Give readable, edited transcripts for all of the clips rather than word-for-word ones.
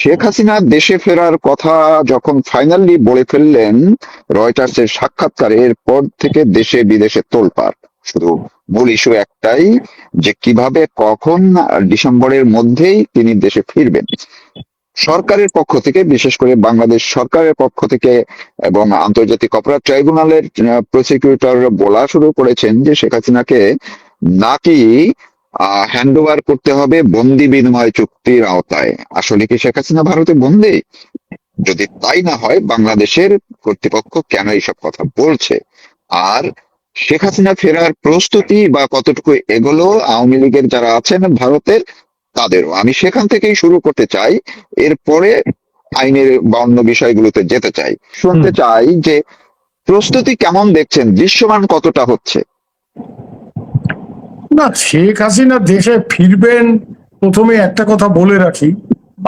শেখ হাসিনা দেশে ফেরার কথা যখন ফাইনালি বলে ফেললেন রয়টার্সের সাক্ষাৎকারে, এরপর থেকে দেশে বিদেশে তোলপাড়। শুধু মূল ইস্যু একটাই, যে কিভাবে কখন ডিসেম্বরের মধ্যেই তিনি দেশে ফিরবেন। সরকারের পক্ষ থেকে, বিশেষ করে বাংলাদেশ সরকারের পক্ষ থেকে এবং আন্তর্জাতিক অপরাধ ট্রাইব্যুনালের প্রসিকিউটর বলা শুরু করেছেন যে শেখ হাসিনাকে নাকি হ্যান্ড ওভার করতে হবে বন্দি বিনিময় চুক্তির আওতায়। আসলে কি শেখ হাসিনা ভারতে বন্দি? যদি তাই না হয়, বাংলাদেশের কর্তৃপক্ষ কেন এইসব কথা বলছে? আর শেখ হাসিনা ফেরার প্রস্তুতি বা কতটুকু এগোলো আওয়ামী লীগের যারা আছেন ভারতের, তাদেরও। আমি সেখান থেকেই শুরু করতে চাই, এরপরে আইনের বা অন্য বিষয়গুলোতে যেতে চাই। শুনতে চাই যে প্রস্তুতি কেমন দেখছেন, দৃশ্যমান কতটা হচ্ছে? না, শেখ হাসিনা দেশে ফিরবেন, প্রথমে একটা কথা বলে রাখি,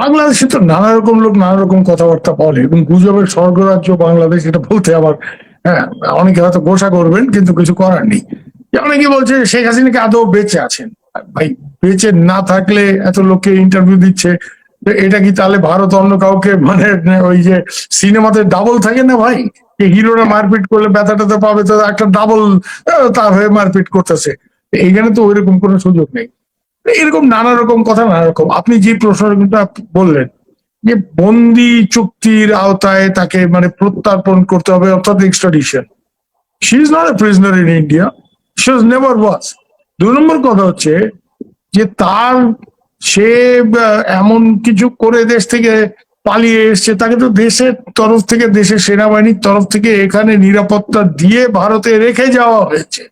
বাংলাদেশে তো নানা রকম লোক নানা রকম কথাবার্তা বলে এবং গুজবের স্বর্গরাজ্য বাংলাদেশ, এটা বলতে আবার হ্যাঁ অনেকে হয়তো গোসা করবেন, কিন্তু কিছু করার নেই। অনেকে বলছে শেখ হাসিনাকে আদৌ বেঁচে আছেন। ভাই, বেঁচে না থাকলে এত লোককে ইন্টারভিউ দিচ্ছে, এটা কি তাহলে ভারত অন্য কাউকে মানে ওই যে সিনেমাতে ডাবল থাকে না ভাই, হিরোরা মারপিট করলে ব্যথা ট্যাথা পাবে, তো একটা ডাবল তার হয়ে মারপিট করতেছে। এইখানে তো ওইরকম কোনো সুযোগ নেই। এরকম নানা রকম কথা, নানা রকম। আপনি যে প্রশ্নটা বললেন যে বন্দি চুক্তির আওতায় তাকে মানে প্রত্যার্পণ করতে হবে, অর্থাৎ extradition, she is not a prisoner in India, she was never was. 2 নম্বর কথা হচ্ছে যে তার সে এমন কিছু করে দেশ থেকে পালিয়ে এসছে, তাকে তো দেশের তরফ থেকে, দেশের সেনাবাহিনীর তরফ থেকে এখানে নিরাপত্তা দিয়ে ভারতে রেখে যাওয়া হয়েছে।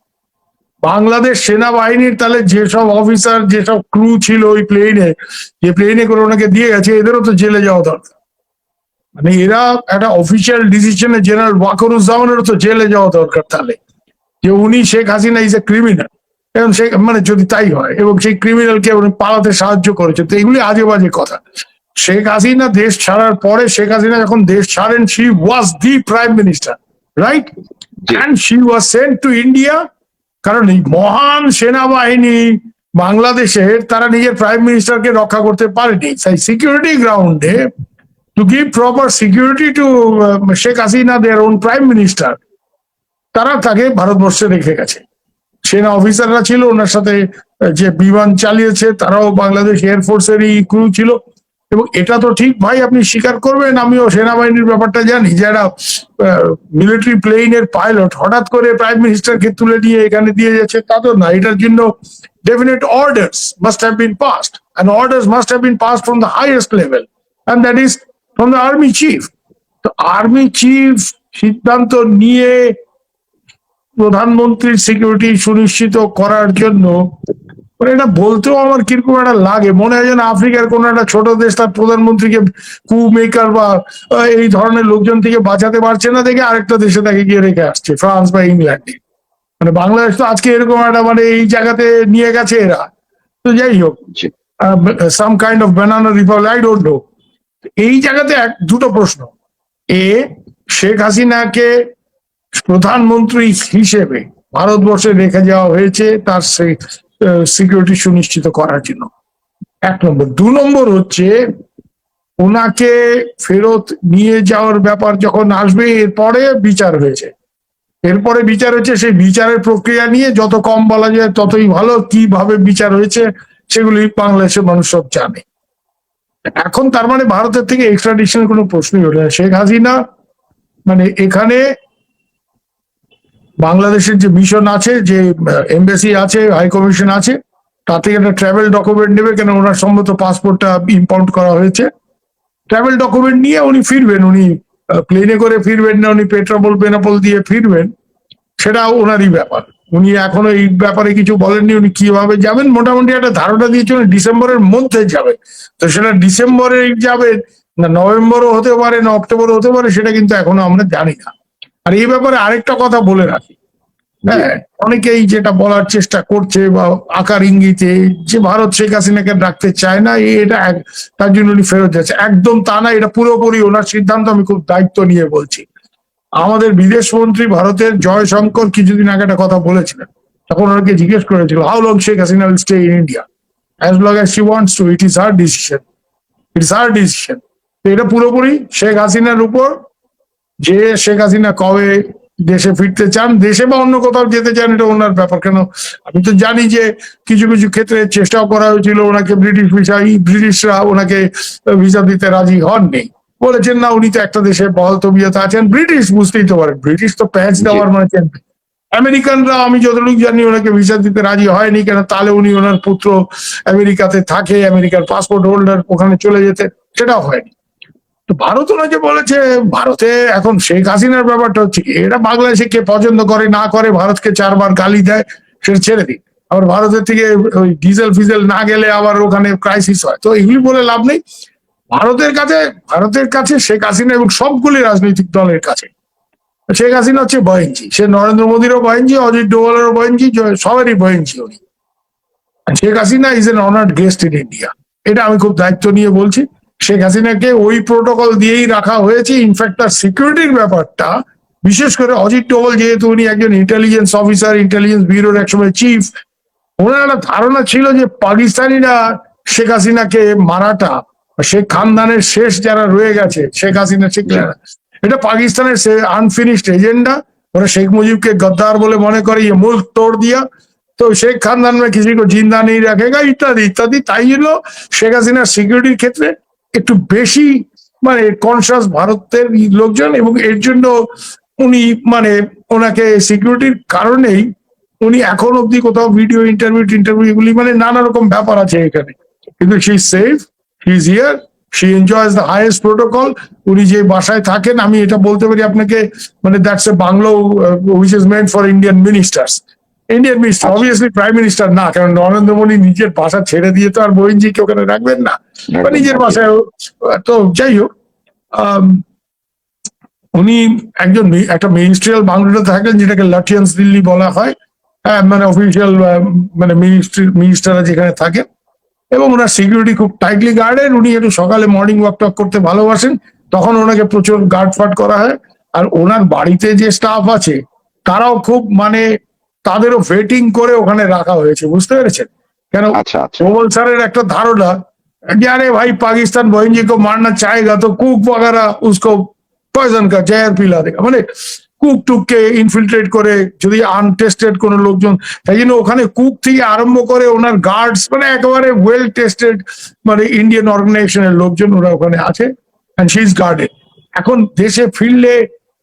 বাংলাদেশ সেনাবাহিনীর তাহলে যেসব অফিসার, যেসব ক্রু ছিল ওই প্লেনে, যে প্লেনে করে ওনাকে দিয়ে গেছে, এদেরও তো জেলে যাওয়া দরকার। মানে এরা একটা অফিসিয়াল ডিসিশনে জেনারেল ওয়াকারুজ্জামানেরও তো জেলে যাওয়া দরকার, তাহলে যে উনি Sheikh Hasina is a criminal, এবং সে মানে যদি তাই হয় এবং সেই ক্রিমিনালকে উনি পালাতে সাহায্য করেছে, তো এগুলি আজে বাজে কথা। শেখ হাসিনা দেশ ছাড়ার পরে, শেখ হাসিনা যখন দেশ ছাড়েন, she was the prime minister, right? And she was sent to India, কারণ এই মহান সেনাবাহিনী বাংলাদেশের, তারা নিজের প্রাইম মিনিস্টারকে রক্ষা করতে পারেনি। তাই সিকিউরিটি গ্রাউন্ডে, to give proper security to Sheikh Hasina, their own prime minister, তারা তাকে ভারতবর্ষে রেখে গেছে। সেনা অফিসাররা ছিল ওনার সাথে, যে বিমান চালিয়েছে তারাও বাংলাদেশ এয়ারফোর্সেরই ক্রু ছিল। এবং এটা তো ঠিক ভাই, আপনি স্বীকার করবেন, আমিও সেনাবাহিনীর ব্যাপারটা জানি, যারা মিলিটারি প্লেনের পাইলট হঠাৎ করে প্রাইম মিনিস্টারকে তুলে নিয়ে এখানে দিয়ে যাচ্ছে, তা তো না। এটার জন্য definite orders must have been passed, and orders must have been passed from the highest level, and that is from the army chief. তো আর্মি চিফ সিদ্ধান্ত নিয়ে প্রধানমন্ত্রীর সিকিউরিটি সুনিশ্চিত করার জন্য, এটা বলতেও আমার কিরকম একটা লাগে, মনে হয় যেন আফ্রিকার কোন একটা ছোট দেশ তার প্রধানমন্ত্রীকে কু মেকার বা এই ধরনের লোকজন থেকে বাঁচাতে পারছে না, দেখে আরেকটা দেশে তাকে গিয়ে রেখে আসছে, ফ্রান্স বা ইংল্যান্ডে। মানে বাংলাদেশ তো আজকে এরকম একটা মানে এই জায়গাতে নিয়ে গেছে এরা। তো যাই হোক, some kind of banana Republic, I don't know. এই জায়গাতে দুটো প্রশ্ন। শেখ হাসিনাকে প্রধানমন্ত্রী হিসেবে ভারতবর্ষে রেখে যাওয়া হয়েছে তার সিকিউরিটি সুনিশ্চিত করার জন্য, 1 নম্বর। 2 নম্বর হচ্ছে, ওনাকে ফেরত নিয়ে যাওয়ার ব্যাপার যখন আসবে, এরপরে বিচার হয়েছে, সেই বিচারের প্রক্রিয়া নিয়ে যত কম বলা যায় ততই ভালো। কিভাবে বিচার হয়েছে সেগুলি বাংলাদেশের মানুষ সব জানে। এখন তার মানে ভারতের থেকে এক্সট্রাডিশনের কোনো প্রশ্নই ওঠে না। শেখ হাসিনা মানে এখানে বাংলাদেশের যে মিশন আছে, যে এমবাসি আছে, হাই কমিশন আছে, তার থেকে একটা ট্রাভেল ডকুমেন্ট নেবে, কেন ওনার সম্ভবত পাসপোর্টটা ইম্পাউন্ড করা হয়েছে। ট্রাভেল ডকুমেন্ট নিয়ে উনি ফিরবেন, উনি প্লেনে করে ফিরবেন না, উনি পেট্রোল বেনাপোল দিয়ে ফিরবেন, সেটা ওনারই ব্যাপার। উনি এখনো এই ব্যাপারে কিছু বলেননি, উনি কিভাবে যাবেন। মোটামুটি একটা ধারণা দিয়েছেন ডিসেম্বরের মধ্যে যাবে, তো সেটা ডিসেম্বরে যাবে না নভেম্বরও হতে পারে, না অক্টোবরও হতে পারে, সেটা কিন্তু এখনো আমরা জানি না। আর এই ব্যাপারে আরেকটা কথা বলে রাখি, হ্যাঁ, অনেকেই যেটা বলার চেষ্টা করছে বা আকার ইঙ্গিতে, যে ভারত শেখ হাসিনাকে রাখতে চায় না, এটা তার জন্য উনি ফেরত যাচ্ছে, একদম তা না। এটা পুরোপুরি ওনার সিদ্ধান্ত, আমি খুব দায়িত্ব নিয়ে বলছি। আমাদের বিদেশ মন্ত্রী ভারতের জয়শঙ্কর কিছুদিন আগে একটা কথা বলেছিলেন, তখন ওনাকে জিজ্ঞেস করেছিল, how long Sheikh Hasina will stay in India? As long as she wants to, it is her decision, it's her decision. এটা পুরোপুরি শেখ হাসিনার উপর, যে শেখ হাসিনা কবে দেশে ফিরতে চান, দেশে বা অন্য কোথাও যেতে চান, এটা ওনার ব্যাপার। কেন আমি তো জানি যে কিছু কিছু ক্ষেত্রে চেষ্টাও করা হয়েছিল ওনাকে, ব্রিটিশরা ওনাকে ভিসা দিতে রাজি হননি, বলেছেন না উনি তো একটা দেশে বহাল তবিয়তে আছেন। ব্রিটিশ বুঝতেই তো পারেন, ব্রিটিশ তো প্যাচ জি দেওয়ার মানে আমেরিকানরা আমি যতটুকু জানি ওনাকে ভিসা দিতে রাজি হয়নি, কেন তাহলে উনি ওনার পুত্র আমেরিকাতে থাকে, আমেরিকার পাসপোর্ট হোল্ডার, ওখানে চলে যেতে, সেটাও হয়নি। তো ভারত ওনাকে বলেছে, ভারতে এখন শেখ হাসিনার ব্যাপারটা হচ্ছে কি, এটা বাংলাদেশে কে পছন্দ করে না করে, ভারতকে 4 বার গালি দেয়, সেটা ছেড়ে দিই। আবার ভারতের থেকে ওই ডিজেল ফিজেল না গেলে আবার ওখানে ক্রাইসিস হয়, তো এগুলি বলে লাভ নেই। ভারতের কাছে শেখ হাসিনা এবং সবগুলি রাজনৈতিক দলের কাছে শেখ হাসিনা হচ্ছে বয়েনজি। সে নরেন্দ্র মোদীরও বয়েনজি, অজিত ডোভালেরও বয়েনজি, সবারই বয়েনজি উনি। Sheikh Hasina is an honoured guest in India, এটা আমি খুব দায়িত্ব নিয়ে বলছি। শেখ হাসিনাকে ওই প্রোটোকল দিয়েই রাখা হয়েছে। ইনফ্যাক্ট তার সিকিউরিটির ব্যাপারটা, বিশেষ করে অজিত ডোভাল যেহেতু উনি একজন ইন্টেলিজেন্স অফিসার, ইন্টেলিজেন্স ব্যুরোর একসময় চিফ, ওনার একটা ধারণা ছিল যে পাকিস্তানিরা শেখ হাসিনাকে মারাটা, শেখ খানদানের শেষ যারা রয়ে গেছে শেখ হাসিনা জি এটা পাকিস্তানের আনফিনিশড এজেন্ডা। ওরা শেখ মুজিবকে গদ্দার বলে মনে করে, ये मुल्क तोड़ दिया, তো শেখ খানদান में किसी को जिंदा नहीं रखेगा ইত্যাদি ইত্যাদি। তাই জন্য শেখ হাসিনার সিকিউরিটির ক্ষেত্রে একটু বেশি মানে কনসাস ভারতের লোকজন, এবং এর জন্য উনি মানে ওনাকে সিকিউরিটির কারণেই উনি এখন অব্দি কোথাও ভিডিও ইন্টারভিউ এগুলি মানে নানা রকম ব্যাপার আছে এখানে, কিন্তু she is safe, she is here, she enjoys the highest protocol. উনি যে বাসায় থাকেন, আমি এটা বলতে পারি আপনাকে, মানে that's a bungalow which is meant for Indian minister, আচ্ছা অবভিয়াসলি প্রাইম মিনিস্টার না, কারণ নরেন্দ্র মোদী নিজের বাসা ছেড়ে দিয়ে তো আর বহিনজিকে ওখানে রাখবেন না, বা একদম নিজের না জি বাসায়। তো যাই হোক, আম, উনি একজন একটা মিনিস্ট্রিয়াল বাংলোতে থাকেন, যেটাকে লাঠিয়ান্স দিল্লি বলা হয়। হ্যাঁ, মানে অফিসিয়াল মানে মিনিস্টাররা যেখানে থাকেন, এবং ওনার সিকিউরিটি খুব টাইটলি গার্ডেড। উনি একটু সকালে মর্নিং ওয়াক টক করতে ভালোবাসেন, তখন ওনাকে প্রচুর গার্ড ফাট করা হয়। আর ওনার বাড়িতে যে স্টাফ আছে তারাও খুব মানে তাদেরও ভেটিং করে ওখানে রাখা হয়েছে, বুঝতে পেরেছেন? কেন আচ্ছা আচ্ছা প্রবল স্যারের একটা ধারণা যে আরে ভাই পাকিস্তান बहन जी को मारना चाहेगा तो कुक वगैरह उसको পয়জন কা জহর পিলা দেगा, মানে কুক টুককে ইনফিলট্রেট করে, যদি আনটেস্টেড কোনো লোকজন, তাই জন্য ওখানে কুক থেকে আরম্ভ করে ওনার গার্ডস মানে একেবারে ওয়েল টেস্টেড, মানে ইন্ডিয়ান অর্গানাইজেশনের লোকজন ওরা ওখানে আছে, এন্ড শি ইজ গার্ডেড। এখন দেশে ফিরলে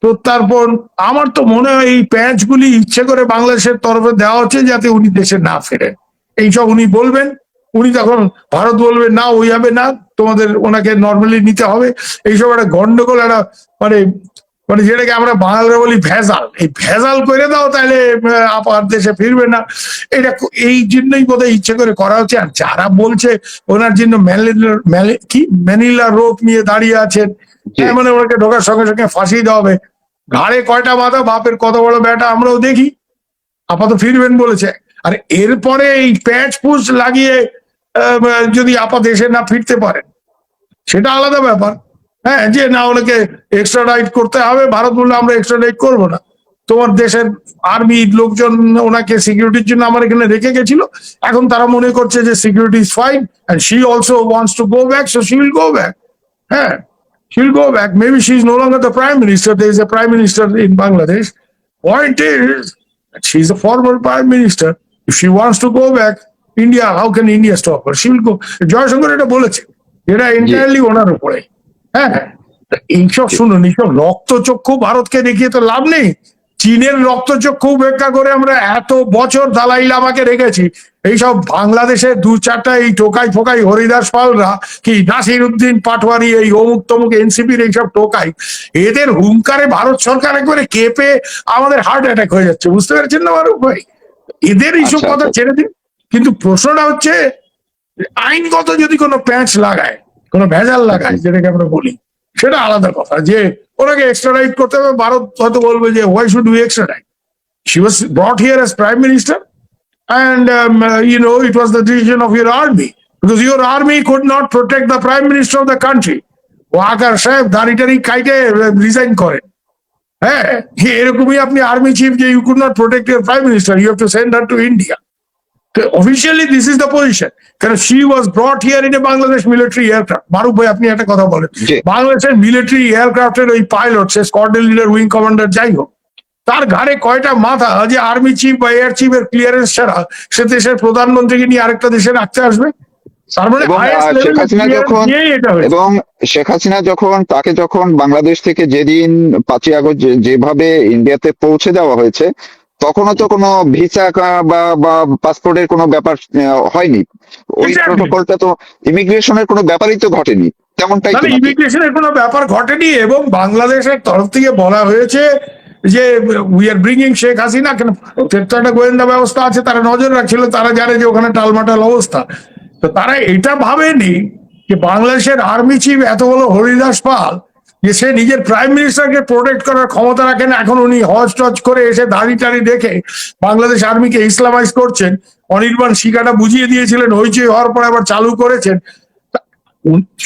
প্রত্যার্পণ, আমার তো মনে হয় এই প্যাঁচগুলি ইচ্ছে করে বাংলাদেশের তরফে দেওয়া হচ্ছে যাতে উনি দেশে না ফেরেন। এইসব উনি বলবেন, উনি তখন ভারত বলবে না ওইভাবে না, তোমাদের ওনাকে নর্মালি নিতে হবে। এইসব একটা গন্ডগোল, একটা মানে মানে যেটাকে আমরা বাঙালিরা বলি ভেজাল, এই ভেজাল করে দাও তাহলে আপার দেশে ফিরবে না। এটা এই জন্যই বোধহয় ইচ্ছে করে করা হচ্ছে। আর যারা বলছে ওনার জন্য ম্যানিলা রোপ নিয়ে দাঁড়িয়ে আছেন, জি মানে ওনাকে ঢোকার সঙ্গে সঙ্গে ফাঁসি দেওয়া হবে, ঘাড়ে কয়টা বাঁধা, বাপের কত বড় ব্যাটা আমরাও দেখি, আপাতত ফিরবেন বলেছে। আর এরপরে এই প্যাচ পুচ লাগিয়ে যদি আপা দেশে না ফিরতে পারেন, সেটা আলাদা ব্যাপার। হ্যাঁ, যে না ওনাকে এক্সট্রাডাইট করতে হবে, ভারত বললে আমরা এক্সট্রাডাইট করবো না, তোমার দেশের আর্মি লোকজন ওনাকে সিকিউরিটির জন্য আমার এখানে রেখে গেছিল, এখন তারা মনে করছে যে security is fine and she also wants to go back, so she will go back. হ্যাঁ, she'll go back. Maybe she's no longer the prime minister. There is a prime minister in Bangladesh. Point is that she's a former prime minister. If she wants to go back, India, how can India stop her? She will go. Jaishankar এটা বলেছে, এটা জি entirely ওনার উপরে। হ্যাঁ, এইসব জি শুনুন, এইসব রক্তচক্ষু ভারতকে দেখিয়ে তো লাভ নেই। চীনের রক্তচক্ষু উপেক্ষা করে আমরা এত বছর দালাই লামাকে রেখেছি। এইসব বাংলাদেশে 2-4টা এই টোকাই ফোকাই হরিদাস পালরা, কি নাসির উদ্দিন পাটওয়ারি, এই অমুক তমুক এনসিপির এইসব টোকাই, এদের হুঙ্কারে ভারত সরকার একবারে কেঁপে আমাদের হার্ট অ্যাটাক হয়ে যাচ্ছে, বুঝতে পেরেছেন না মারুফ ভাই? এদের এইসব আচ্ছা কথা আচ্ছা ছেড়ে দিন। কিন্তু প্রশ্নটা হচ্ছে, আইনগত যদি কোনো প্যাঁচ লাগায়, কোনো ভেজাল জি লাগায়, যেটাকে আমরা বলি, সেটা আলাদা কথা। যে ওনাকে এক্সট্রাডাইট করতে হবে, ভারত হয়তো বলবে যে why should we extradite, she was brought here as prime minister, and it was the decision of your army, because your army could not protect the prime minister of the country. Waker সাহেব দাড়িটারি কাইটে resign করেন। হ্যাঁ, এরকমই আপনি army chief যে you could not protect your prime minister, you have to send her to India. Officially this is the position, কারণ she was brought here in a Bangladesh military aircraft. Maruf ভাই, আপনি একটা কথা বলেন, জি। বাংলাদেশের মিলিটারি এয়ারক্রাফটের ওই পাইলট, সে squadron leader, wing commander, যাই হোক, তার ঘাড়ে কয়টা মাথা যে আর্মি চিফ বা এয়ার চিফের ক্লিয়ারেন্স ছাড়া সে দেশের প্রধানমন্ত্রীকে নিয়ে আরেকটা দেশে রাখতে আসবে? তার মানে এবং highest level শেখ এর হাসিনা clearance যখন নিয়েই এটা হয়েছে। এবং শেখ হাসিনা যখন বাংলাদেশ থেকে যেদিন 5ই আগস্ট যেভাবে ইন্ডিয়াতে পৌঁছে দেওয়া হয়েছে, তখনও তো কোনো ভিসা বা পাসপোর্টের কোনো ব্যাপার হয়নি। ওই Exactly. প্রোটোকলটা তো, ইমিগ্রেশনের কোনো ব্যাপারই তো ঘটেনি, তেমনটাই তো তাহলে নাকি? ইমিগ্রেশনের কোনো ব্যাপার ঘটেনি, এবং বাংলাদেশের তরফ থেকে বলা হয়েছে যে we are bringing Sheikh Hasina. কেন, একটা গোয়েন্দা ব্যবস্থা আছে, তারা নজর রাখছিল, তারা জানে যে ওখানে টালমাটাল অবস্থা। তো তারা এটা ভাবেনি যে বাংলাদেশের আর্মি চিফ এত বড় হরিদাস পাল, যে সে নিজের প্রাইম মিনিস্টারকে প্রোটেক্ট করার ক্ষমতা রাখেন, এখন উনি হজ টজ করে এসে দাড়ি টাড়ি দেখে বাংলাদেশ আর্মিকে ইসলামাইজ করছেন। অনির্বাণ শিকাটা বুঝিয়ে দিয়েছিলেন, হইচই হওয়ার পর আবার চালু করেছেন।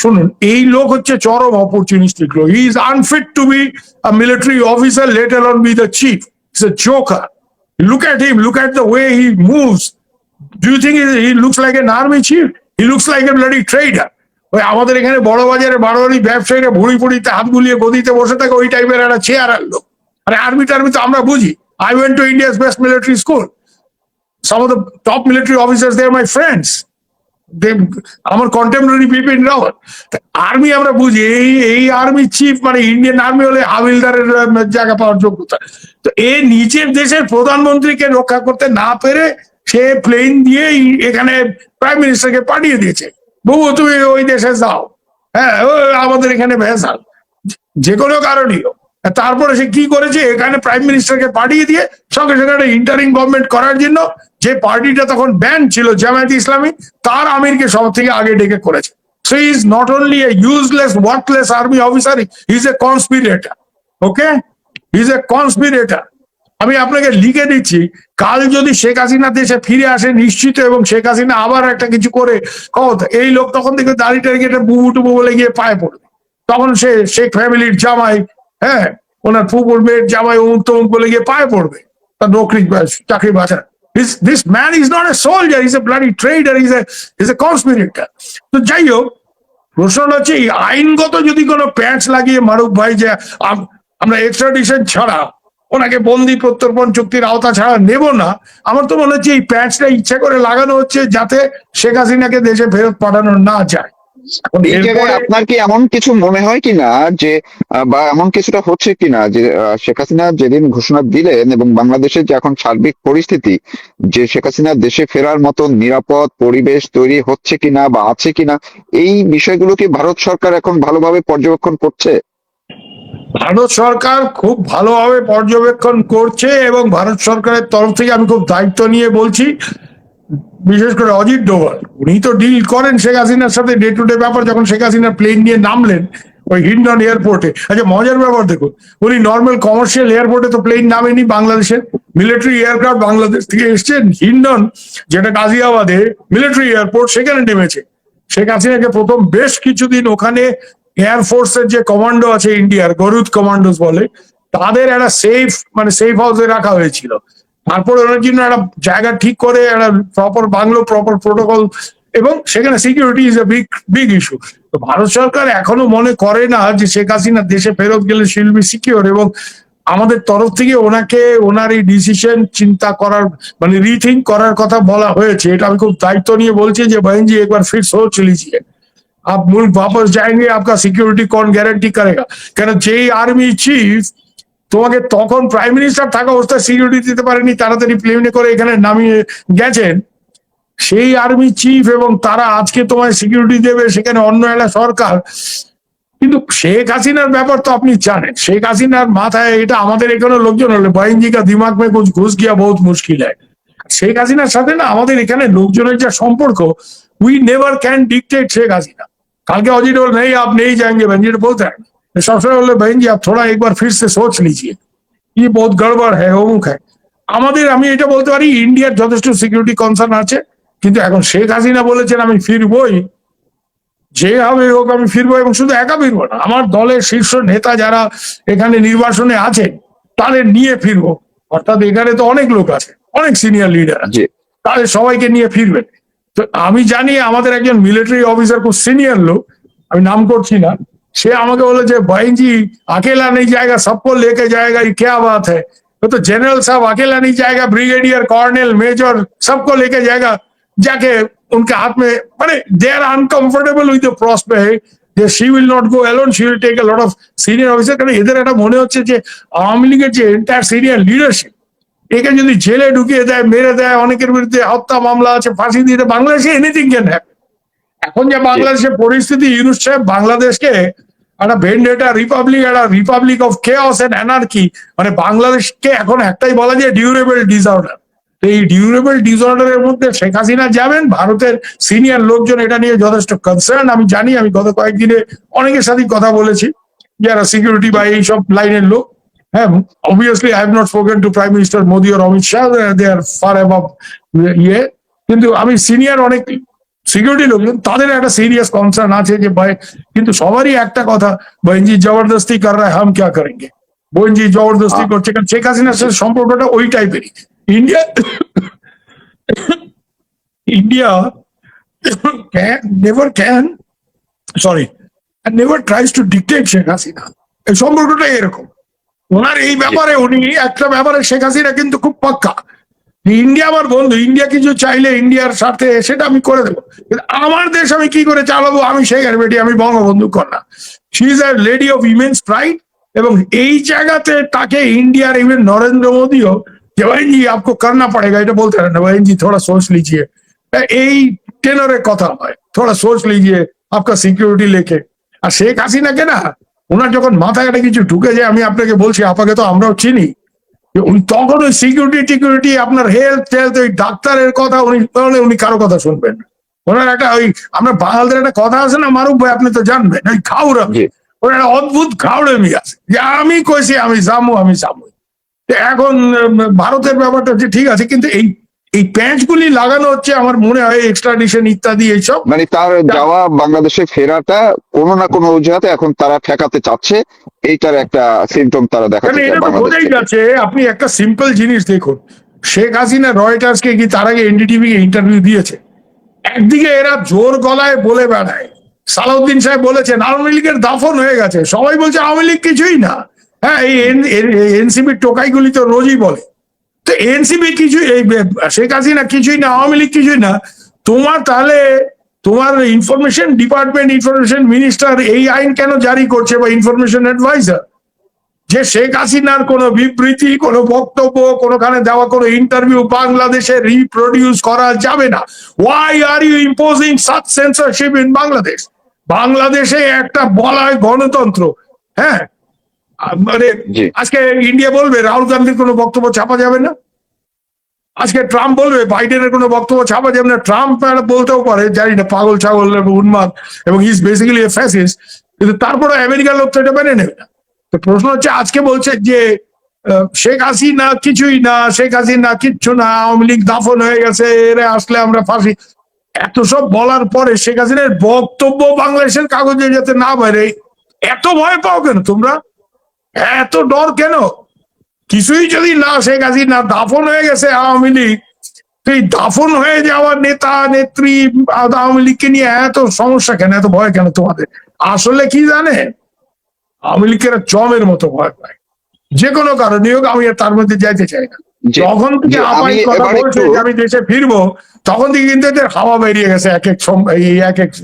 শুনুন, এই লোক হচ্ছে চরম অপরচুনিস্টিক লোক। He is unfit to be a military officer, let alone be the chief. It's a joker. Look at him, look at the way he moves. Do you think he looks like an army chief? He looks like a bloody trader. ওই আমাদের এখানে বড় বাজারে বারোয়ারি ব্যবসায়ীরা ভুড়ি ফুড়িতে হাত বুলিয়ে গদিতে বসে থাকে, ওই টাইপের একটা চেয়ার আর লোক। আরে আর্মি টার্মি তো আমরা বুঝি। I went to India's best military school. Some of the top military officers, they are my friends. আমার কন্টেম্পোরারি বিপিন রাওয়াত। আর্মি আমরা বুঝি, এই আর্মি চিফ মানে ইন্ডিয়ান আর্মি হলে হাবিলদারের জায়গা পাওয়ার যোগ্যতা। তো এই নিজের দেশের প্রধানমন্ত্রীকে রক্ষা করতে না পেরে সে প্লেন দিয়ে এখানে প্রাইম মিনিস্টারকে পাঠিয়ে দিয়েছে, বউ তুমি ওই দেশে যাও। হ্যাঁ, আমাদের এখানে ভেসাল যে কোনো কারণেই। তারপরে সে কি করেছে, এখানে প্রাইম মিনিস্টারকে পাঠিয়ে দিয়ে সঙ্গে সঙ্গে ইন্টারিম গভর্নমেন্ট করার জন্য যে পার্টিটা তখন ব্যান ছিল, জামায়াত ইসলামী, তার আমিরকে সব থেকে আগে ডেকে করেছে। So is not only a useless workless army officer, is a conspirator. Okay, is a conspirator. আমি আপনাকে লিখে দিচ্ছি, কাল যদি শেখ হাসিনা দেশে ফিরে আসে নিশ্চিত, এবং শেখ হাসিনা আবার একটা কিছু করে ক্ষমতা, এই লোক তখন থেকে দাড়িটা রেখে বুবু টুবু বলে গিয়ে পায়ে পড়বে। তখন সে শেখ ফ্যামিলির জামাই, হ্যাঁ, ওনার ফুপুর মেয়ের জামাই অমুক তমুক বলে গিয়ে পায়ে পড়বে, তার নৌকরি চাকরি বাঁচা। This man is not a soldier, he's a bloody trader, he's a conspirator. তো যাই হোক, প্রশ্ন হচ্ছে এই আইনগত যদি কোনো প্যাঁচ লাগিয়ে মারুফ ভাই যে আমরা এক্সট্রাডিশন ছাড়া, ওনাকে বন্দি প্রত্যর্পণ চুক্তির আওতা ছাড়া নেব না, আমার তো মনে হচ্ছে এই প্যাঁচটা ইচ্ছা করে লাগানো হচ্ছে যাতে শেখ হাসিনাকে দেশে ফেরত পাঠানো না যায়। এই জায়গায় আপনার কি এমন কিছু মনে হয় কিনা যে বা এমন কিছুটা হচ্ছে কিনা যে শেখ হাসিনা যেদিন ঘোষণা দিলেন এবং বাংলাদেশের যে এখন সার্বিক পরিস্থিতি, যে শেখ হাসিনা দেশে ফেরার মতো নিরাপদ পরিবেশ তৈরি হচ্ছে কিনা বা আছে কিনা, এই বিষয়গুলো কি ভারত সরকার এখন ভালোভাবে পর্যবেক্ষণ করছে? ভারত সরকার খুব ভালোভাবে পর্যবেক্ষণ করছে, এবং ভারত সরকারের তরফ থেকে আমি খুব দায়িত্ব নিয়ে বলছি, বিশেষ করে অজিত ডোভাল, উনি তো ডিল করেন শেখ হাসিনার সাথে ডে টু ডে ব্যাপার। যখন শেখ হাসিনা প্লেন নিয়ে নামলেন ওই হিন্ডন এয়ারপোর্টে, আচ্ছা মজার ব্যাপার দেখুন, উনি নর্মাল কমার্শিয়াল এয়ারপোর্টে তো প্লেন নামেনি, বাংলাদেশের মিলিটারি এয়ারক্রাফট বাংলাদেশ থেকে এসছেন হিন্ডন, যেটা গাজিয়াবাদে মিলিটারি এয়ারপোর্ট, সেখানে নেমেছে। শেখ হাসিনাকে প্রথম বেশ কিছুদিন ওখানে এয়ারফোর্সের যে কমান্ডো আছে ইন্ডিয়ার, গরুদ কমান্ডোস বলে, তাদের একটা সেফ হাউসে রাখা হয়েছিল। তারপরে ওনার জন্য একটা জায়গা ঠিক করে একটা প্রপার বাংলো, প্রপার প্রোটোকল, এবং সেখানে security is a big issue. তো ভারত সরকার এখনো মনে করে না যে শেখ হাসিনা দেশে ফেরত গেলে শিল বি সিকিউর, এবং আমাদের তরফ থেকে ওনাকে ওনার এই ডিসিশন চিন্তা করার মানে রিথিঙ্ক করার কথা বলা হয়েছে। এটা আমি খুব দায়িত্ব নিয়ে বলছি যে बहन जी एक बार फिर सोच लीजिए, आप मुल्क वापस जाएंगे, आपका सिक्योरिटी कौन गारंटी करेगा? কেন যেই আর্মি চিফ তোমাকে তখন প্রাইম মিনিস্টার থাকা অবস্থায় সিকিউরিটি দিতে পারেনি, তাড়াতাড়ি প্লেনে করে এখানে নামিয়ে গেছেন, সেই আর্মি চিফ এবং তারা আজকে তোমায় সিকিউরিটি দেবে সেখানে অন্য একটা সরকার। কিন্তু শেখ হাসিনার ব্যাপার তো আপনি জানেন, শেখ হাসিনার মাথায় এটা, আমাদের এখানে লোকজন হলে बहन जी का दिमाग में कुछ घुस गया बहुत मुश्किल है। শেখ হাসিনার সাথে না আমাদের এখানে লোকজনের যা সম্পর্ক, we never can dictate Sheikh Hasina. কালকে অজিত বল नहीं आप नहीं जाएंगे, बहन जी बोलते हैं সবসময় বললে बहन जी आप थोड़ा एक बार फिर से सोच लीजिए, ये बहुत गड़बड़ है, অমুক है। আমাদের, আমি এটা বলতে পারি, ইন্ডিয়ার যথেষ্ট সিকিউরিটি কনসার্ন আছে, কিন্তু এখন শেখ হাসিনা বলেছেন আমি ফিরবই, যেভাবে হোক আমি ফিরবো, এবং শুধু একা ফিরবো না, আমার দলের শীর্ষ নেতা যারা এখানে নির্বাসনে আছে তাদের নিয়ে ফিরবো। অর্থাৎ এখানে তো অনেক লোক আছে, অনেক সিনিয়র লিডার আছে। জি, তাদের সবাইকে নিয়ে ফিরবেন। তো আমি জানি আমাদের একজন মিলিটারি অফিসার খুব সিনিয়র লোক, আমি নাম করছি না, সে আমাকে বলে যে ভাইজি अकेला नहीं जाएगा सबको लेके जाएगा ये क्या बात है, तो जनरल साहब अकेला नहीं जाएगा, ब्रिगेडियर कर्नल मेजर सबको लेके जाएगा, जाके उनके हाथ में माने they are uncomfortable with the prospect যে she will not go alone, she will take a lot of senior officer. কারণ এদের একটা মনে হচ্ছে যে আওয়ামী লীগের যে এন্টায়ার সিনিয়র লিডারশিপ একে যদি জেলে ঢুকিয়ে দেয়, মেরে দেয়, অনেকের বিরুদ্ধে হত্যা মামলা আছে, ফাঁসি দিয়ে দেয়, বাংলাদেশে এনিথিং ক্যান হ্যাপেন। এখন যে বাংলাদেশের পরিস্থিতি, ইউনুস সাহেব বাংলাদেশকে একটা ভেন্ডেটা রিপাবলিক, একটা republic of chaos and anarchy, মানে বাংলাদেশকে এখন একটাই বলা যায় ডিউরেবল ডিসঅর্ডার। এই ডিউরেবল ডিসঅর্ডারের মধ্যে শেখ হাসিনা যাবেন। ভারতের সিনিয়র লোকজন এটা নিয়ে যথেষ্ট কনসার্ন, আমি জানি। আমি গত কয়েকদিনে অনেকের সাথে কথা বলেছি যারা সিকিউরিটি বা এইসব লাইনের লোক। হ্যাঁ, obviously I have not spoken to Prime Minister Modi or Amit Shah, they are far above ইয়ে, কিন্তু আমি সিনিয়র অনেক সিকিউরিটি লোকজন, তাদের একটা সিরিয়াস কনসার্ন আছে যে ভাই, কিন্তু সবারই একটা কথা, বহেনজি জবরদস্তি কর রা হাম ক্যা করেঙ্গে, বহেনজি জবরদস্তি করছে। কারণ শেখ হাসিনার সাথে সম্পর্কটা ওই টাইপেরই। India India can sorry and never tries to dictate Sheikh Hasina. এই সম্পর্কটা এরকম। ওনার এই ব্যাপারে উনি একটা ব্যাপারে শেখ হাসিনা কিন্তু খুব পাক্কা, ইন্ডিয়া আমার বন্ধু, ইন্ডিয়া কিছু চাইলে ইন্ডিয়ার সাথে সেটা আমি করে দেবো, কিন্তু আমার দেশ আমি কি করে চালাবো, আমি শেখের বেটি, আমি বঙ্গবন্ধু কন্যা। She is a lady of immense pride. এবং এই জায়গাতে তাকে ইন্ডিয়ার ইভেন নরেন্দ্র মোদীও যে ভাই জি আপকো করনা পড়েগা, এটা বলতে পারে না, ভাই জি থোড়া সোচ লিজিয়ে, এই টেনরে কথা হয়, থোড়া সোচ লিজিয়ে আপকা সিকিউরিটি লেকে। আর শেখ হাসিনাকে না, ওনার যখন মাথায় একটা কিছু ঢুকে যায়, আমি আপনাকে বলছি, আপাকে তো আমরাও চিনি, তখন ওই সিকিউরিটি আপনার হেলথ ওই ডাক্তারের কথা উনি কারো কথা শুনবেন না। ওনার একটা ওই আমরা বাঙালদের একটা কথা আছে না মারুফ ভাই, আপনি তো জানবেন, ওই খাউরা, ওনার একটা অদ্ভুত খাউড়েমি আছে যে আমি কইছি আমি জামু। এখন ভারতের ব্যাপারটা হচ্ছে ঠিক আছে, কিন্তু এই প্যাঁচগুলি লাগানো হচ্ছে আমার মনে হয় এক্সট্রাডিশন ইত্যাদি এইসব, মানে তার যাওয়া বাংলাদেশে ফেরাটা কোনো না কোনো অজুহাতে এখন তারা ঠেকাতে চাচ্ছে, এইটার একটা সিমটম তারা দেখাতে চায় বাংলাদেশ বোঝাই থেকে। যাচ্ছে। আপনি একটা সিম্পল জিনিস দেখুন, শেখ হাসিনা রয়টার্স কে কি তার আগে এনডিটিভি কে ইন্টারভিউ দিয়েছে। একদিকে এরা জোর গলায় বলে বেড়ায়, সালাউদ্দিন সাহেব বলেছেন আওয়ামী লীগের দাফন হয়ে গেছে, সবাই বলছে আওয়ামী লীগ কিছুই না। হ্যাঁ, এই এনসিপির টোকাইগুলি তো রোজই বলে, তো এনসিপি কিছুই, এই শেখ হাসিনা কিছুই না, আওয়ামী লীগ কিছুই না। তাহলে তোমার ইনফরমেশন ডিপার্টমেন্ট, ইনফরমেশন মিনিস্টার এই আইন কেন জারি করছে, বা ইনফরমেশন অ্যাডভাইজার, যে শেখ হাসিনার কোনো বিবৃতি, কোনো বক্তব্য, কোনোখানে দেওয়া কোনো ইন্টারভিউ বাংলাদেশে রিপ্রোডিউস করা যাবে না। Why are you imposing such censorship in Bangladesh? বাংলাদেশে একটা বলায় গণতন্ত্র। হ্যাঁ, মানে আজকে ইন্ডিয়া বলবে রাহুল গান্ধীর কোনো বক্তব্য ছাপা যাবে না, আজকে ট্রাম্প বলবে বাইডেনের কোনো বক্তব্য ছাপা যাবে না। ট্রাম্প বলতেও পারে, জানি না, পাগল ছাগল উন্মাদ, এবং he is basically A fascist, কিন্তু তারপরে আমেরিকার লোক তো এটা মেনে নেবে না। তো প্রশ্ন হচ্ছে, আজকে বলছে যে শেখ হাসিনা কিছুই না, শেখ হাসিনা কিচ্ছু না, আওয়ামী লীগ দাফন হয়ে গেছে, এরা আসলে আমরা ফাঁসি, এত সব বলার পরে শেখ হাসিনার বক্তব্য বাংলাদেশের কাগজে যাতে না বাইরে, এত ভয় পাও কেন তোমরা, এত ডর কেন? কিছুই যদি না, শেখ হাসিনা দাফন হয়ে গেছে আওয়ামী লীগ, এই দাফন হয়ে যাওয়া নেতা নেত্রী আওয়ামী লীগকে নিয়ে এত সমস্যা কেন, এত ভয় কেন তোমাদের? আসলে কি জানে, আওয়ামী লীগের চমের মতো ভয় পায়, যে কোনো কারণে হোক, আমি আর তার মধ্যে যাইতে চাই না। যখন থেকে আমায় কথা বলছে যে আমি দেশে ফিরবো, তখন থেকে কিন্তু এদের হাওয়া বেরিয়ে গেছে এক এক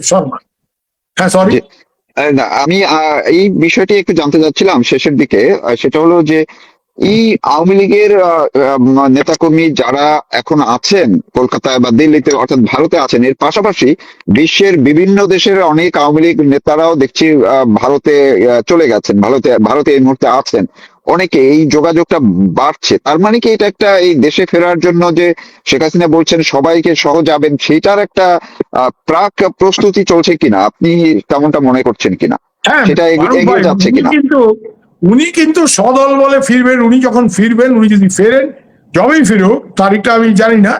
শর্মা। হ্যাঁ, সরি, আমি এই বিষয়টি একটু জানতে চাচ্ছিলাম শেষের দিকে, সেটা হলো যে এই আওয়ামী লীগের নেতাকর্মী যারা এখন আছেন কলকাতায় বা দিল্লিতে অর্থাৎ ভারতে আছেন, এর পাশাপাশি বিশ্বের বিভিন্ন দেশের অনেক আওয়ামী লীগ নেতারাও দেখছি ভারতে চলে গেছেন, ভারতে এই মুহূর্তে আছেন অনেকে, এই যোগাযোগটা বাড়ছে। তার মানে কি এটা একটা এই দেশে ফেরার জন্য যে শেখ হাসিনা বলছেন সবাইকে সহ যাবেন, সেটার একটা প্রাক প্রস্তুতি চলছে কিনা, আপনি তেমনটা মনে করছেন কিনা, সেটা এগিয়ে যাচ্ছে কিনা? উনি কিন্তু সদল বলে ফিরবেন। উনি যখন ফিরবেন, উনি যদি ফেরেন, যবেই ফিরুক, তারিখটা আমি জানি না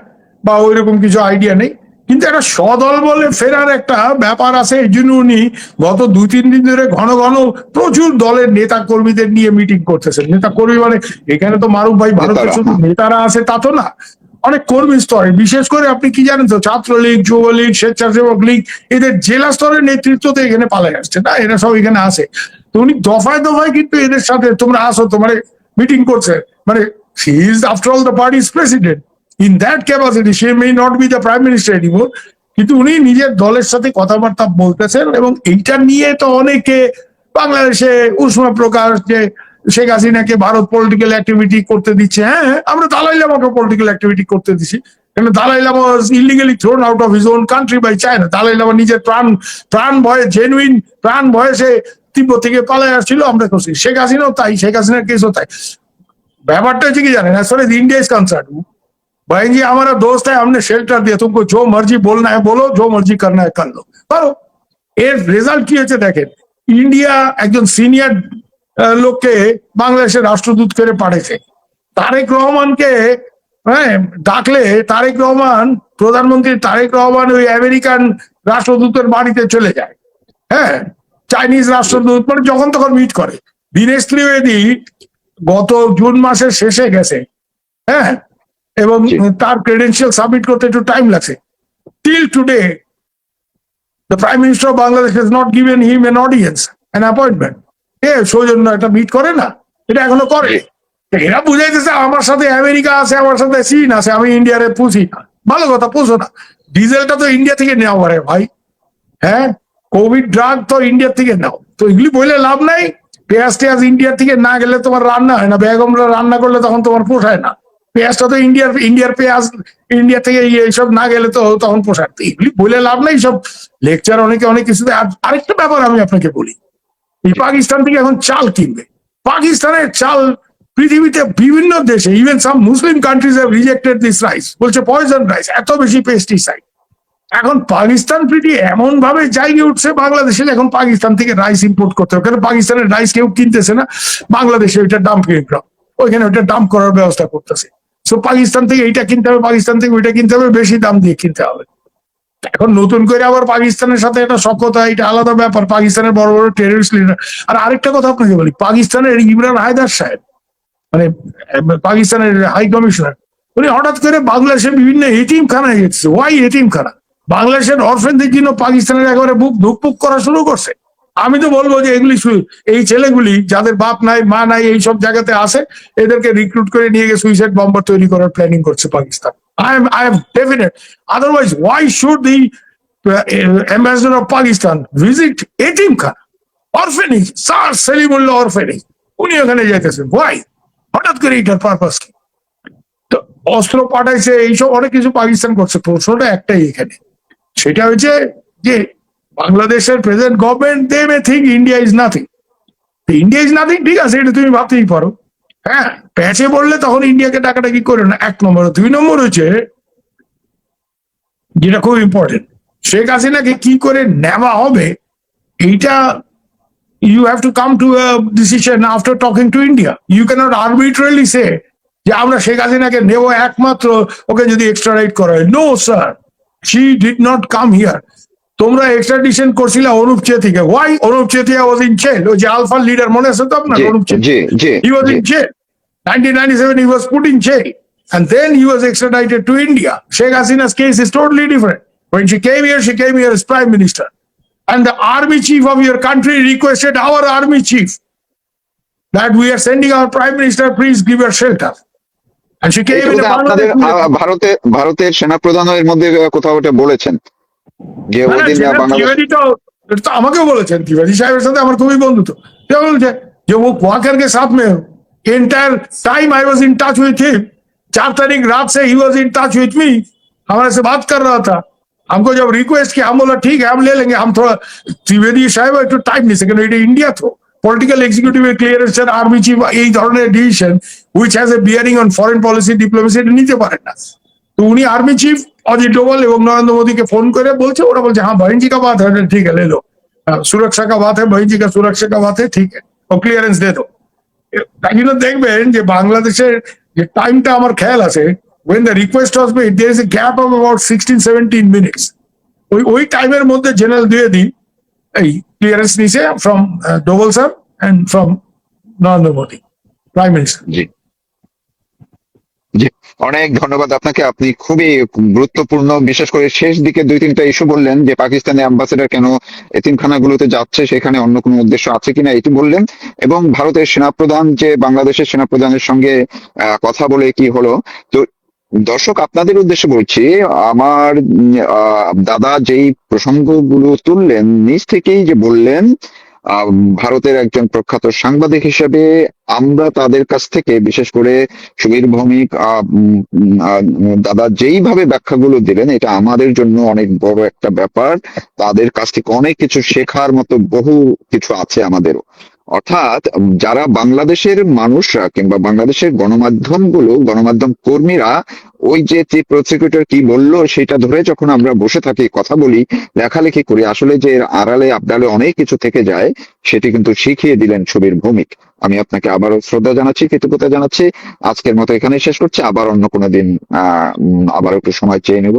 বা ওই রকম কিছু আইডিয়া নেই, কিন্তু একটা সদল বলে ফেরার একটা ব্যাপার আছে। এই জন্য উনি গত 2-3 দিন ধরে ঘন ঘন প্রচুর দলের নেতা কর্মীদের নিয়ে মিটিং করতেছেন। নেতা কর্মী মানে এখানে তো মারুফ ভাই, ভারতের শুধু নেতারা আছে তা তো না, অনেক কর্মী স্তরে, বিশেষ করে আপনি কি জানেন তো, ছাত্রলীগ, যুবলীগ, স্বেচ্ছাসেবক লীগ, এদের জেলা স্তরের নেতৃত্ব তো এখানে পালাই আসছে না, এরা সব এখানে আসে। তো উনি দফায় দফায় কিন্তু এদের সাথে তোমরা আসো, তোমার মিটিং করছে, মানে she is after all the party's president. In that capacity she may not be the prime minister anymore, কিন্তু উনি নিজের দলের সাথে কথাবার্তা বলতেছেন। এবং এইটা নিয়ে তো অনেকে বাংলাদেশে উষ্মা প্রকাশ, যে শেখ হাসিনাকে ভারত পলিটিক্যাল অ্যাক্টিভিটি করতে দিচ্ছে। হ্যাঁ, আমরা দালাই লামাকে পলিটিক্যাল অ্যাক্টিভিটি করতে দিচ্ছি, কিন্তু Dalai Lama was illegally thrown out of his own country by China. Dalai Lama নিজের প্রাণ ভয়ে, জেনুইন প্রাণ ভয়ে সে তিব্বত থেকে পালায় আসছিল, আমরা করছি। শেখ হাসিনাও তাই, শেখ হাসিনার কেসও তাই। ব্যাপারটা হচ্ছে কি জানেন, as far as India is concerned, भाई जी हमारा दोस्त है, हमने शेल्टर दिया, तुमको जो मर्जी बोलना है बोलो, जो मर्जी करना है कर लो, करो। এর রেজাল্ট কি হয়েছে দেখেন, ইন্ডিয়া একজন সিনিয়র লোককে বাংলাদেশের রাষ্ট্রদূত করে পাঠিয়েছে। তারেক রহমানকে, হ্যাঁ, ডাকলে তারেক রহমান, প্রধানমন্ত্রী তারেক রহমান ওই আমেরিকান রাষ্ট্রদূতের বাড়িতে চলে যায়। হ্যাঁ, চাইনিজ রাষ্ট্রদূত, মানে যখন তখন মিট করে। দীনেশ ত্রিবেদী গত জুন মাসের শেষে গেছে, হ্যাঁ, এবং তার ক্রেডেন্সিয়াল সাবমিট করতে একটু টাইম লাগছে। Till today the prime minister of Bangladesh has not given him an audience, an appointment. সৌজন্য একটা মিট করে না, এটা এখনো করে। এরা বুঝাইতেছে আমার সাথে আমেরিকা আছে, আমার সাথে চীন আছে, আমি ইন্ডিয়ারে পুষি না। ভালো কথা, পুষো না। ডিজেলটা তো ইন্ডিয়া থেকে নেওয়া পারে ভাই, হ্যাঁ, কোভিড ড্রাগ তো ইন্ডিয়া থেকে নাও। তো এগুলি বললে লাভ নাই। পেঁয়াজ টেয়াজ ইন্ডিয়া থেকে না গেলে তোমার রান্না হয় না, বেগমরা রান্না করলে তখন তোমার পোষায় না। পেঁয়াজটা তো ইন্ডিয়ার পেঁয়াজ, ইন্ডিয়া থেকে এইসব না গেলে তো তখন পোষায়। এগুলি বলে লাভ নাই, সব লেকচার অনেকে অনেক কিছুতে। আরেকটা ব্যাপার আমি আপনাকে বলি, এই পাকিস্তান থেকে এখন চাল কিনবে। পাকিস্তানের চাল পৃথিবীতে বিভিন্ন দেশে, even some Muslim countries have rejected this rice, বলছে পয়জন রাইস, এত বেশি পেস্টিসাইড। এখন পাকিস্তান প্রীতি এমন ভাবে জায়গায় উঠছে, বাংলাদেশে এখন পাকিস্তান থেকে রাইস ইম্পোর্ট করতে হবে, কারণ পাকিস্তানের রাইস কেউ কিনতেছে না, বাংলাদেশে ওইটা ডাম্পিং গ্রাউন্ড, ওইখানে ওইটা ডাম্প করার ব্যবস্থা করতেছে। সো পাকিস্তান থেকে এইটা কিনতে হবে, পাকিস্তান থেকে ওইটা কিনতে হবে, বেশি দাম দিয়ে কিনতে হবে। এখন নতুন করে আবার পাকিস্তানের সাথে একটা সখ্যতা, এটা আলাদা ব্যাপার। পাকিস্তানের বড় বড় টেররিস্ট লিডার। আর আরেকটা কথা আপনাকে বলি, পাকিস্তানের ইমরান হায়দার সাহেব, মানে পাকিস্তানের হাই কমিশনার, উনি হঠাৎ করে বাংলাদেশের বিভিন্ন এতিমখানায় গেছে। ওয়াই এতিমখানা? বাংলাদেশের অরফেনদের জন্য পাকিস্তানের একেবারে বুক ধুকপুক করা শুরু করছে। আমি তো বলবো যে এগুলি, এই ছেলেগুলি যাদের বাপ নাই মা নাই এইসব জায়গাতে আসে, এদেরকে রিক্রুট করে নিয়ে গিয়ে সুইসাইড বম্বার তৈরি করার প্ল্যানিং করছে Pakistan. I am definite. Otherwise, why should the ambassador of Pakistan visit এতিমখানা, অরফেনেজ, স্যার সেলিমুল্লাহ অরফেনেজ, উনি ওখানে যাইতেছেন? Why? হঠাৎ করে এটার পারপাস কি? তো অস্ত্র পাঠাইছে, এইসব অনেক কিছু পাকিস্তান করছে। প্রশ্নটা একটাই এখানে, সেটা হচ্ছে যে বাংলাদেশের present government, they may think India is nothing. India is nothing, ঠিক আছে, এটা তুমি ভাবতেই পারো। হ্যাঁ, প্যাচে বললে তখন ইন্ডিয়াকে ডাকাডাকি করে না, এক নম্বর। দুই নম্বর হচ্ছে, যেটা খুব ইম্পর্টেন্ট, শেখ হাসিনাকে কি করে নেওয়া হবে, এইটা you have to come to a decision after talking to India. You cannot arbitrarily say যে আমরা শেখ হাসিনাকে নেব একমাত্র ওকে যদি এক্সট্রাডাইট করা হয়। No sir, she did not come here. তোমরা এক্সট্রাডিশন করছিলে Anup চেতিয়াকে। Why? Anup Chetia was in jail. ওই যে আলফা লিডার, মনে আছে তো আপনার? Anup Chetia, he was in jail. 1997 he was put in jail and then he was extradited to India. Sheikh Hasina's case is totally different. When she came here as prime minister, and the army chief of your country requested our army chief that we are sending our prime minister, please give her shelter. And she came in আপনাদের ভারতের সেনাপ্রধানের মধ্যে কোথাও ওটা বলেছেন যে ওই দিন বাংলাদেশ, আমাকেও বলেছেন, ত্রিবেদী সাহেবের সাথে আমার খুবই বন্ধুত্ব। বলছে যে वो क्वाकर के साथ में entire time I was in touch with him. 4 तारीख रात से he was in touch with me, हमारे से बात कर रहा था। हमको जब रिक्वेस्ट किया, हम बोला ठीक है हम ले लेंगे, हम थोड़ा त्रिवेदी साहेब একটু টাইম নিছে, কারণ এটা ইন্ডিয়া তো পলিটিক্যাল এক্সিকিউটিভের ক্লিয়ারেন্সের আর্মি চিফ এই ধরনের decision which has a bearing on foreign policy, diplomacy, এটা নিতে পারেন না। তো উনি আর্মি চিফ অজিত ডোভাল এবং নরেন্দ্র মোদীকে ফোন করে বলছে, ওরা বলছে হ্যাঁ बहन जी का बात है, ठीक है ले लो, सुरक्षा का बात है, बहन जी का सुरक्षा का बात है, ठीक है, ও ক্লিয়ারেন্স দে দো। তাই জন্য দেখবেন যে বাংলাদেশের যে টাইমটা আমার খেয়াল আছে, when the request was made, there is a gap of about 16-17 minutes. ওই টাইমের মধ্যে জেনারেল দ্বিবেদী এই ক্লিয়ারেন্স নিছে from Doval sir and from Narendra Modi prime minister. জি জি, অনেক ধন্যবাদ আপনাকে। আপনি খুবই গুরুত্বপূর্ণ, বিশেষ করে শেষ দিকে 2-3টা ইস্যু বললেন যে পাকিস্তানি অ্যাম্বাসেডর কেন এতিমখানাগুলোতে যাচ্ছে, সেখানে অন্য কোনো উদ্দেশ্য আছে কিনা এটি বললেন, এবং ভারতের সেনাপ্রধান যে বাংলাদেশের সেনাপ্রধানের সঙ্গে কথা বলে কি হলো। তো দর্শক, আপনাদের উদ্দেশ্যে বলছি, আমার দাদা যেই প্রসঙ্গগুলো তুললেন, নিজ থেকেই যে বললেন, আহ, ভারতের একজন প্রখ্যাত সাংবাদিক হিসেবে আমরা তাদের কাছ থেকে, বিশেষ করে সুবীর ভৌমিক দাদা যেইভাবে ব্যাখ্যাগুলো দিলেন, এটা আমাদের জন্য অনেক বড় একটা ব্যাপার। তাদের কাছ থেকে অনেক কিছু শেখার মতো বহু কিছু আছে আমাদেরও। অর্থাৎ যারা বাংলাদেশের মানুষরা কিংবা বাংলাদেশের গণমাধ্যম কর্মীরা ওই যে চিফ প্রসিকিউটর কি বললো সেটা ধরে যখন আমরা বসে থাকি, কথা বলি, লেখালেখি করি, আসলে যে এর আড়ালে আবডালে অনেক কিছু থেকে যায়, সেটি কিন্তু শিখিয়ে দিলেন সুবীর ভৌমিক। আমি আপনাকে আবারও শ্রদ্ধা জানাচ্ছি, কৃতজ্ঞতা জানাচ্ছি। আজকের মতো এখানেই শেষ করছি। আবার অন্য কোনো দিন আবার একটু সময় চেয়ে নেব।